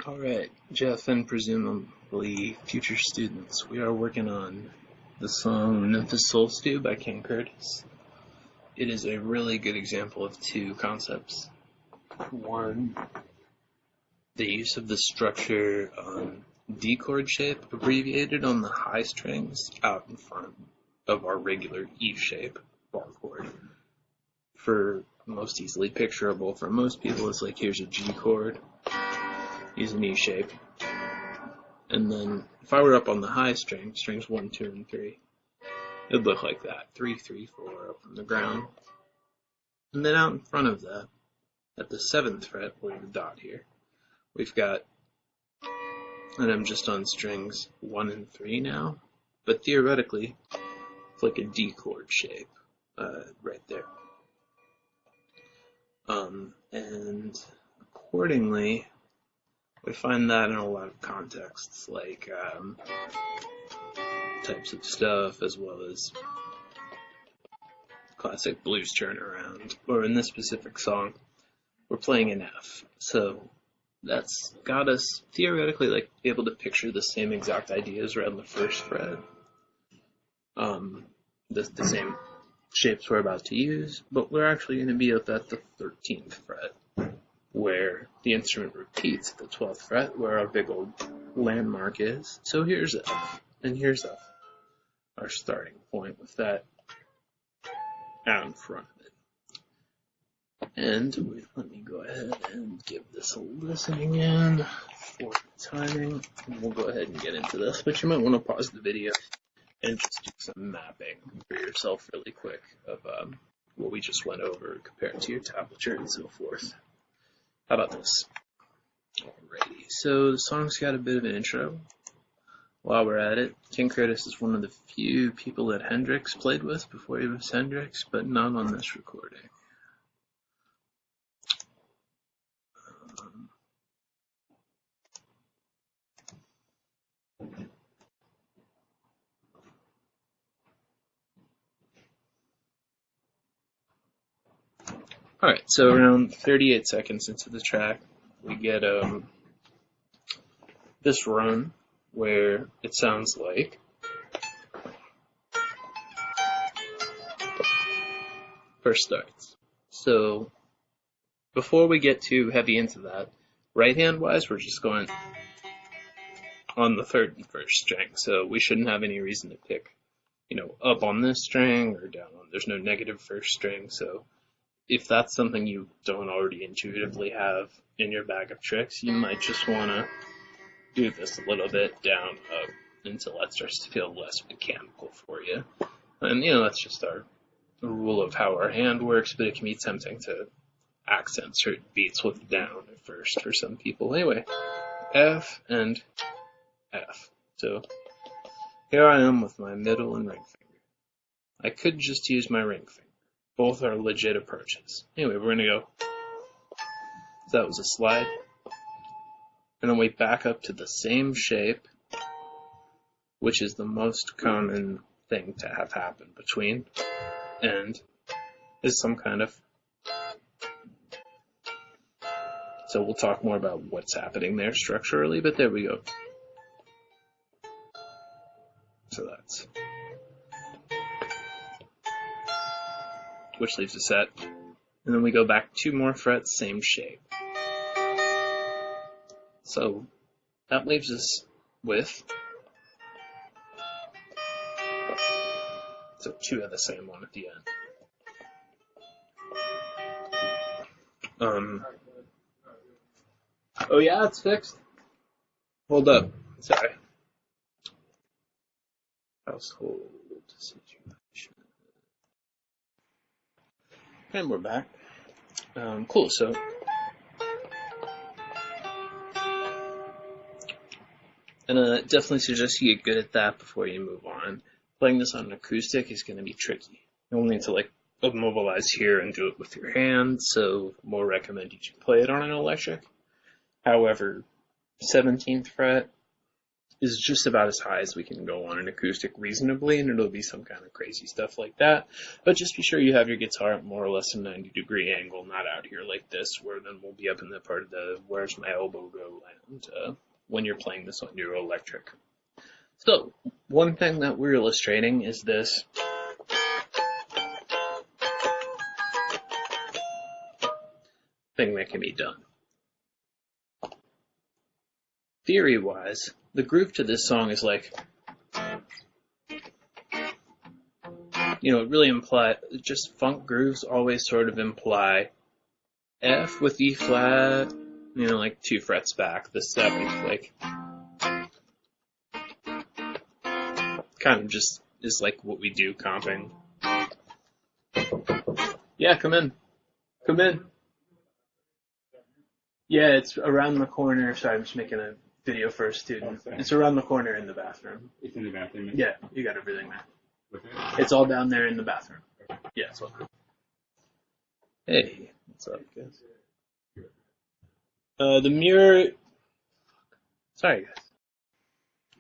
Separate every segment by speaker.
Speaker 1: Alright, Jeff and presumably future students, we are working on the song Memphis Soul Stew by King Curtis. It is a really good example of two concepts. One, the use of the structure D chord shape abbreviated on the high strings out in front of our regular E shape bar chord. For most easily picturable for most people, it's like here's a G chord, use an E shape, and then if I were up on the high string, strings 1, 2, and 3, it'd look like that, 3, 3, 4 up from the ground. And then out in front of that, at the 7th fret, where the dot here, we've got, and I'm just on strings 1 and 3 now, but theoretically, it's like a D chord shape right there. And accordingly, we find that in a lot of contexts, like types of stuff, as well as classic blues turnaround, or in this specific song, we're playing an F. So that's got us theoretically like able to picture the same exact ideas around the 1st fret, the same shapes we're about to use, but we're actually going to be up at the 13th fret, where the instrument repeats at the 12th fret, where our big old landmark is. So here's F, and here's F, our starting point with that out in front of it. And let me go ahead and give this a listen again for timing, and we'll go ahead and get into this, but you might want to pause the video and just do some mapping for yourself really quick of what we just went over compared to your tablature and so forth. How about this? Alrighty, so the song's got a bit of an intro. While we're at it, King Curtis is one of the few people that Hendrix played with before he was Hendrix, but not on this recording. Alright, so around 38 seconds into the track, we get this run where it sounds like first starts. So before we get too heavy into that, right hand wise, we're just going on the 3rd and 1st string, so we shouldn't have any reason to pick, up on this string or down on. There's no negative 1st string, so if that's something you don't already intuitively have in your bag of tricks, you might just want to do this a little bit down, up, until that starts to feel less mechanical for you. And, that's just our rule of how our hand works, but it can be tempting to accent certain beats with down at first for some people. Anyway, F and F. So here I am with my middle and ring finger. I could just use my ring finger. Both are legit approaches. Anyway, we're going to go. So that was a slide. And then we back up to the same shape, which is the most common thing to have happen between, and is some kind of. So we'll talk more about what's happening there structurally, but there we go. So that's. Which leaves a set, and then we go back 2 more frets, same shape. So that leaves us with 2 of the same one at the end. Oh yeah, it's fixed. Hold up, sorry. Household situation. And we're back. Cool, so and definitely suggest you get good at that before you move on. Playing this on an acoustic is going to be tricky. You'll need to immobilize here and do it with your hand, so more recommend you play it on an electric. However, 17th fret is just about as high as we can go on an acoustic reasonably, and it'll be some kind of crazy stuff like that. But just be sure you have your guitar at more or less a 90-degree angle, not out here like this, where then we'll be up in the part of the where's my elbow go land. sound when you're playing this on your electric. So, one thing that we're illustrating is this thing that can be done. Theory-wise, the groove to this song is like, it really just funk grooves always sort of imply F with E flat, like 2 frets back, the 7th, like, kind of just is like what we do comping. Yeah, come in. Come in. Yeah, it's around the corner. Sorry, I'm just making a video for a student. It's around the corner in the bathroom.
Speaker 2: It's in the bathroom?
Speaker 1: Yeah, you got everything there. It's all down there in the bathroom. Yeah, it's all good. Hey, what's up, guys? The mirror... Sorry, guys.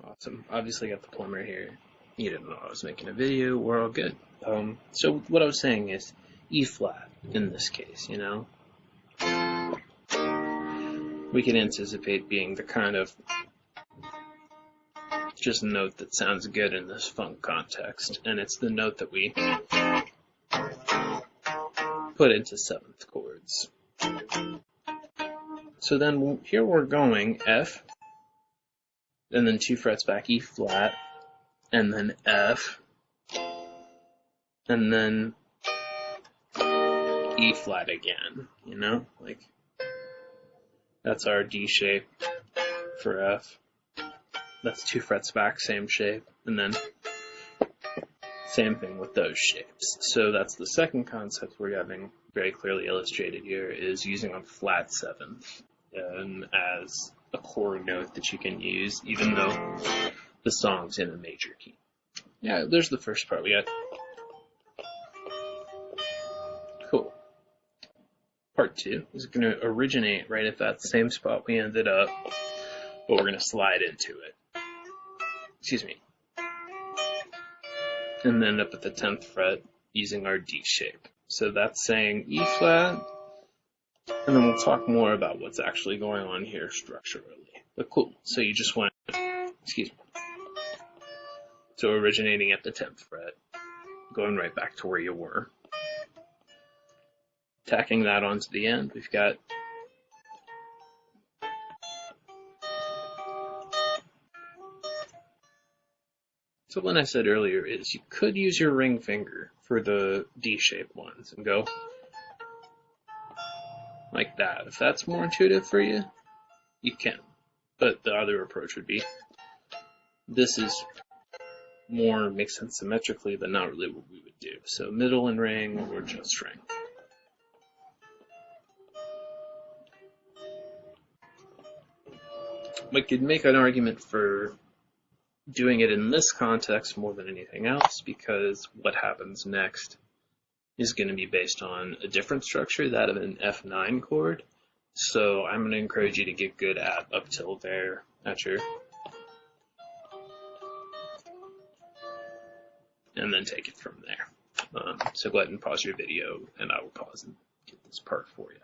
Speaker 1: Awesome. Obviously got the plumber here. You didn't know I was making a video. We're all good. So what I was saying is E flat in this case, We can anticipate being the kind of just note that sounds good in this funk context, and it's the note that we put into 7th chords. So then here we're going F, and then 2 frets back E flat, and then F, and then E flat again, like that's our D shape for F. That's 2 frets back, same shape, and then same thing with those shapes. So that's the second concept we're having very clearly illustrated here, is using a flat 7th as a core note that you can use, even though the song's in a major key. Yeah, there's the first part we got. Cool. Part 2 is going to originate right at that same spot we ended up, but we're going to slide into it. Excuse me. And then up at the 10th fret using our D shape. So that's saying E flat, and then we'll talk more about what's actually going on here structurally. But cool. So you just went, excuse me. So originating at the 10th fret, going right back to where you were. Tacking that onto the end, we've got so what I said earlier is you could use your ring finger for the D-shaped ones and go like that. If that's more intuitive for you, you can. But the other approach would be this is more makes sense symmetrically, but not really what we would do. So middle and ring or just ring. We could make an argument for doing it in this context more than anything else, because what happens next is going to be based on a different structure, that of an F9 chord. So I'm going to encourage you to get good at up till there at your, and then take it from there. So go ahead and pause your video, and I will pause and get this part for you.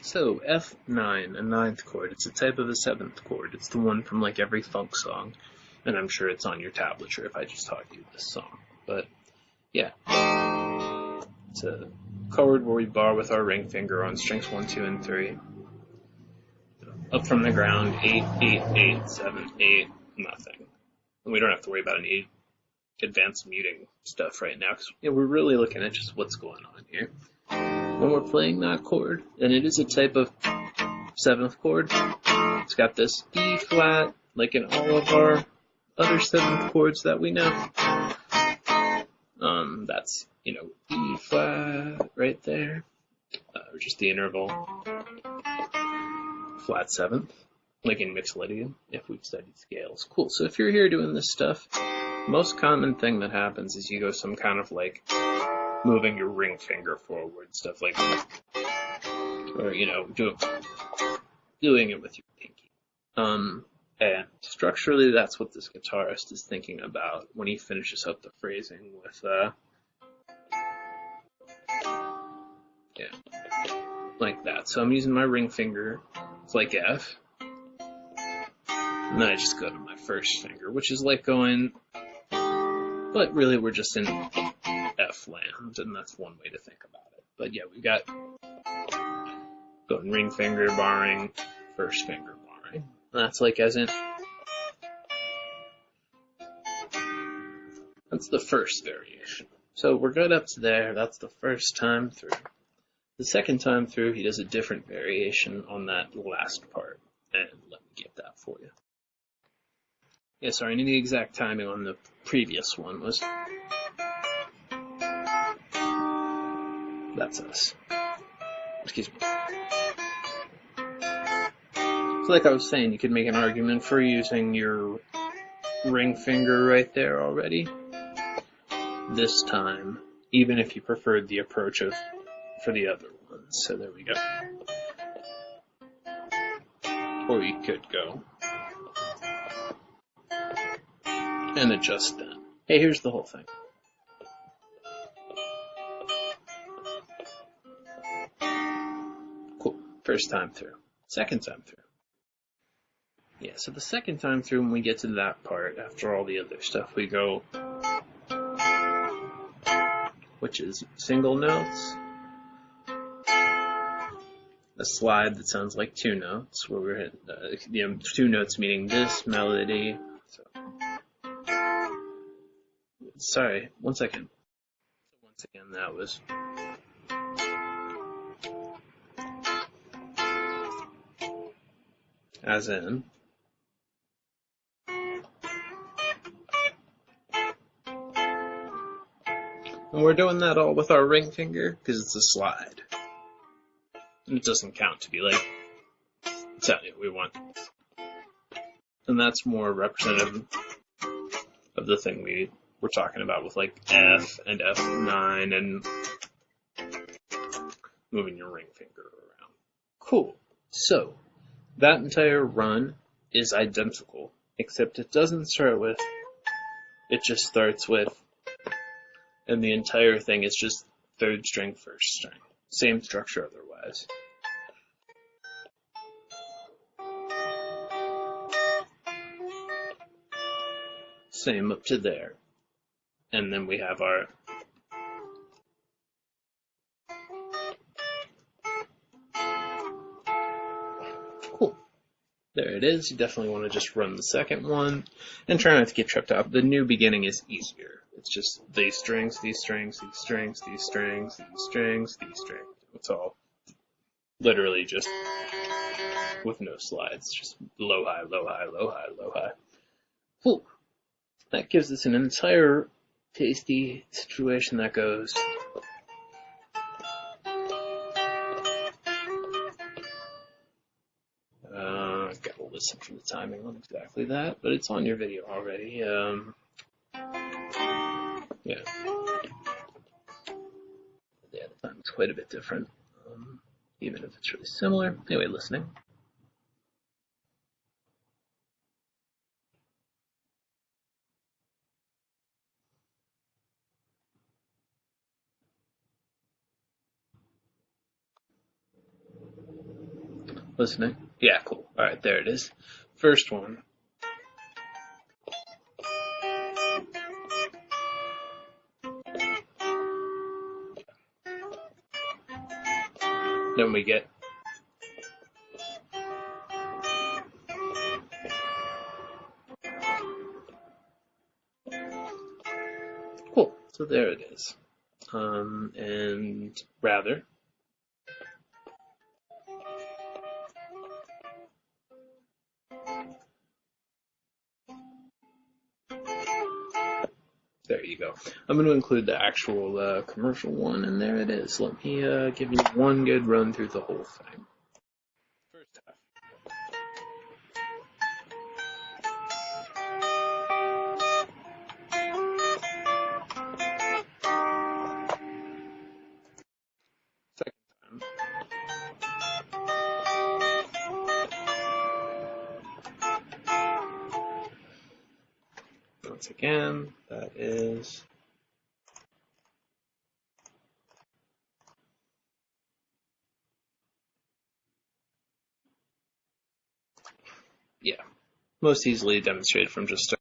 Speaker 1: So F9, a 9th chord, it's a type of a 7th chord. It's the one from like every funk song, and I'm sure it's on your tablature if I just taught you this song. But yeah, it's a chord where we bar with our ring finger on strings 1, 2, and 3. Up from the ground, 8, 8, 8, 7, 8, nothing. And we don't have to worry about any advanced muting stuff right now, because we're really looking at just what's going on here. When we're playing that chord, and it is a type of 7th chord, it's got this E flat, like in all of our other 7th chords that we know. That's, E flat right there, or just the interval, flat 7th, like in Mixolydian, if we've studied scales. Cool, so if you're here doing this stuff, most common thing that happens is you go some kind of like moving your ring finger forward, stuff like that. Or, doing it with your pinky. And structurally, that's what this guitarist is thinking about when he finishes up the phrasing with, like that. So I'm using my ring finger It's like F. And then I just go to my first finger, which is like going, but really we're just in F land, and that's one way to think about it. But yeah, we've got going ring finger, barring, first finger, barring. And that's like as in, that's the first variation. So we're good up to there, that's the first time through. The second time through, he does a different variation on that last part, and let me get that for you. Yeah, sorry, I need the exact timing on the previous one was, that's us. Excuse me. So like I was saying, you could make an argument for using your ring finger right there already. This time, even if you preferred the approach of for the other ones. So there we go. Or you could go and adjust that. Hey, here's the whole thing. Cool. First time through. Second time through. Yeah, so the second time through, when we get to that part, after all the other stuff, we go, which is single notes, a slide that sounds like two notes, where we're hitting, two notes meaning this melody. So, sorry, one second. Once again, that was. As in. And we're doing that all with our ring finger, because it's a slide. And it doesn't count to be like, that's how we want. And that's more representative of the thing we were talking about with like F and F9 and moving your ring finger around. Cool. So, that entire run is identical, except it doesn't start with, it just starts with, and the entire thing is just third string, first string. Same structure otherwise. Same up to there. And then we have our cool. There it is. You definitely want to just run the second one and try not to get tripped up. The new beginning is easier. It's just these strings, these strings, these strings, these strings, these strings, these strings. It's all literally just with no slides, just low, high, low, high, low, high, low, high. Cool. That gives us an entire tasty situation that goes. I've got to listen for the timing on exactly that, but it's on your video already. Yeah. Yeah, the timing's quite a bit different, even if it's really similar. Anyway, listening. Listening. Yeah, cool. All right, there it is. First one. Then we get cool. So there it is. And rather. There you go. I'm going to include the actual commercial one, and there it is. Let me give you one good run through the whole thing. First half. Second time. Once again, that is yeah, most easily demonstrated from just